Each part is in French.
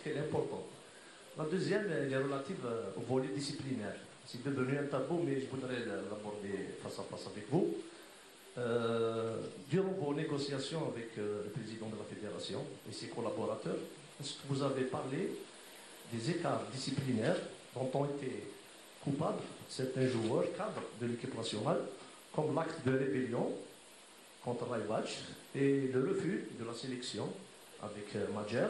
qu'elle est importante. La deuxième, elle est relative au volet disciplinaire. C'est devenu un tabou, mais je voudrais l'aborder face à face avec vous. Durant vos négociations avec le président de la fédération et ses collaborateurs, est-ce que vous avez parlé des écarts disciplinaires dont ont été coupables certains joueurs cadres de l'équipe nationale, comme l'acte de rébellion contre Raïbach et le refus de la sélection avec Madjer,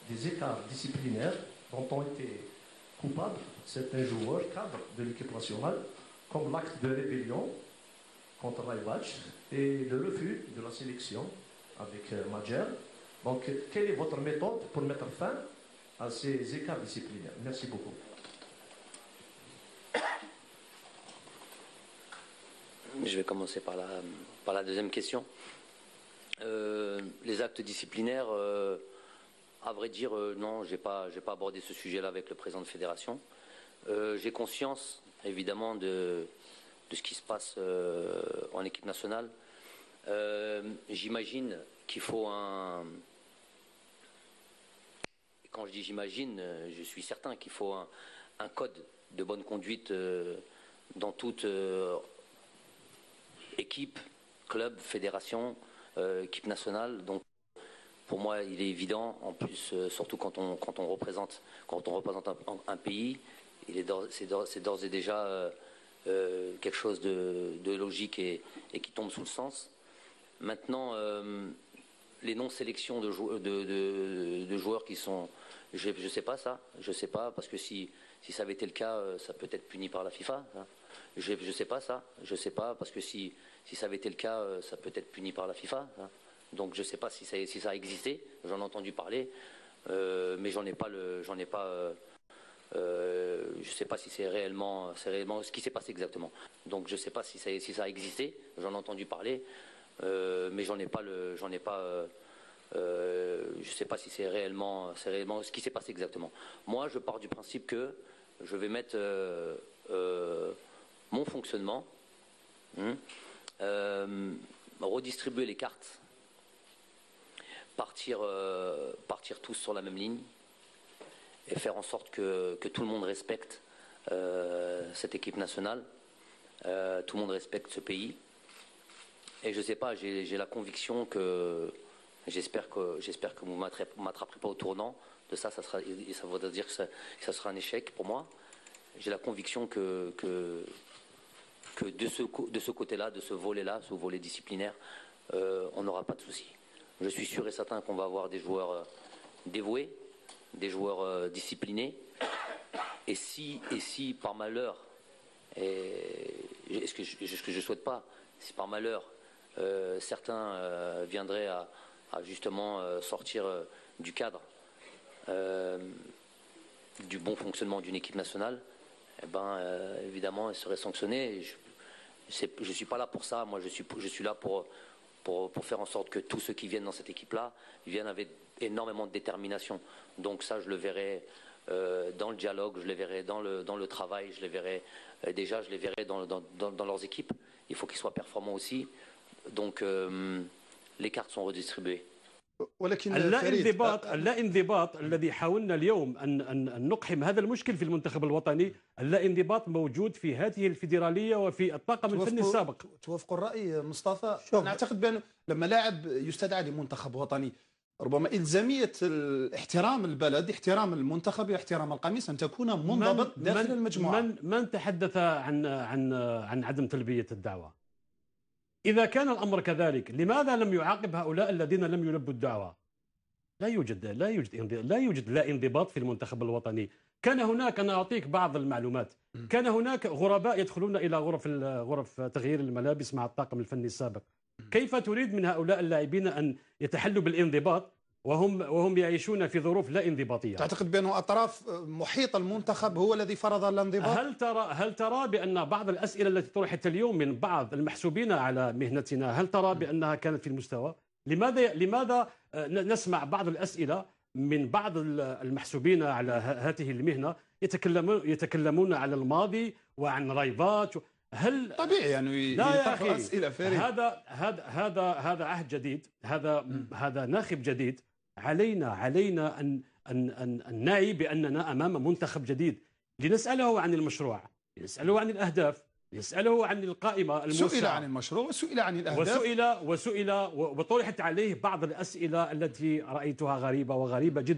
des écarts disciplinaires dont ont été coupables certains joueurs cadres de l'équipe nationale, comme l'acte de rébellion contre Raïbach et le refus de la sélection avec Madjer. Donc, quelle est votre méthode pour mettre fin à ces écarts disciplinaires? Merci beaucoup. Je vais commencer par la deuxième question. Les actes disciplinaires, à vrai dire, non, je n'ai pas abordé ce sujet-là avec le président de fédération. J'ai conscience, évidemment, de ce qui se passe en équipe nationale. J'imagine qu'il faut un... Quand je dis j'imagine, je suis certain qu'il faut un code de bonne conduite dans toute équipe, club, fédération, équipe nationale. Donc, pour moi, il est évident, en plus, surtout quand on représente un pays, c'est d'ores et déjà quelque chose de logique et qui tombe sous le sens. Maintenant, les non-sélections de joueurs qui sont... Je ne sais pas ça, je ne sais pas, parce que si ça avait été le cas, ça peut être puni par la FIFA. Hein. Je ne sais pas ça, je ne sais pas, parce que si ça avait été le cas, ça peut être puni par la FIFA. Hein. Donc je ne sais pas si ça a existé, j'en ai entendu parler, mais je ne sais pas si c'est réellement ce qui s'est passé exactement. Donc je ne sais pas si ça a existé, j'en ai entendu parler, mais je sais pas si c'est réellement ce qui s'est passé exactement. Moi, je pars du principe que je vais mettre mon fonctionnement, redistribuer les cartes, partir tous sur la même ligne et faire en sorte que tout le monde respecte cette équipe nationale, tout le monde respecte ce pays. Et je sais pas, j'ai la conviction que j'espère que vous m'attraperez pas au tournant de ça. Ça voudrait dire que ça sera un échec pour moi. J'ai la conviction que de ce côté-là, de ce volet-là, ce volet disciplinaire, on n'aura pas de soucis. Je suis sûr et certain qu'on va avoir des joueurs dévoués, des joueurs disciplinés. Et si par malheur, ce que je souhaite pas, si par malheur certains viendraient à justement sortir du cadre du bon fonctionnement d'une équipe nationale, évidemment, ils seraient sanctionnés. Je suis pas là pour ça. Moi, je suis là pour faire en sorte que tous ceux qui viennent dans cette équipe-là viennent avec énormément de détermination. Donc ça, je le verrai dans le dialogue, je les verrai dans le travail, je les verrai dans leurs équipes. Il faut qu'ils soient performants aussi. Donc les cartes sont redistribuées. ولكن اللا انضباط الذي حاولنا اليوم أن نقحم هذا المشكل في المنتخب الوطني. اللا انضباط موجود في هذه الفيدرالية وفي الطاقم الفني السابق. توافقوا الرأي مصطفى؟ أنا أعتقد بأن لما لاعب يستدعى لمنتخب وطني ربما إلزامية احترام البلد، احترام المنتخب، احترام القميص، أن تكون منضبط داخل المجموعة. من تحدث عن عدم تلبية الدعوة؟ إذا كان الأمر كذلك، لماذا لم يعاقب هؤلاء الذين لم يلبوا الدعوة؟ لا يوجد لا انضباط في المنتخب الوطني. كان هناك، أنا أعطيك بعض المعلومات، كان هناك غرباء يدخلون إلى غرف تغيير الملابس مع الطاقم الفني السابق. كيف تريد من هؤلاء اللاعبين أن يتحلوا بالانضباط وهم يعيشون في ظروف لا انضباطية؟ تعتقد بأن أطراف محيط المنتخب هو الذي فرض الانضباط؟ هل ترى بأن بعض الأسئلة التي طرحت اليوم من بعض المحسوبين على مهنتنا، هل ترى بأنها كانت في المستوى؟ لماذا نسمع بعض الأسئلة من بعض المحسوبين على هذه المهنة يتكلمون على الماضي وعن رايفات؟ هل طبيعي يعني يطرحوا أسئلة فارغة؟ هذا عهد جديد، هذا ناخب جديد. علينا أن نعي بأننا أمام منتخب جديد لنسأله عن المشروع، لنسأله عن الأهداف، لنسأله عن القائمة الموسعة. سئل عن المشروع وسئل عن الأهداف وطرحت عليه بعض الأسئلة التي رأيتها غريبة وغريبة جدا.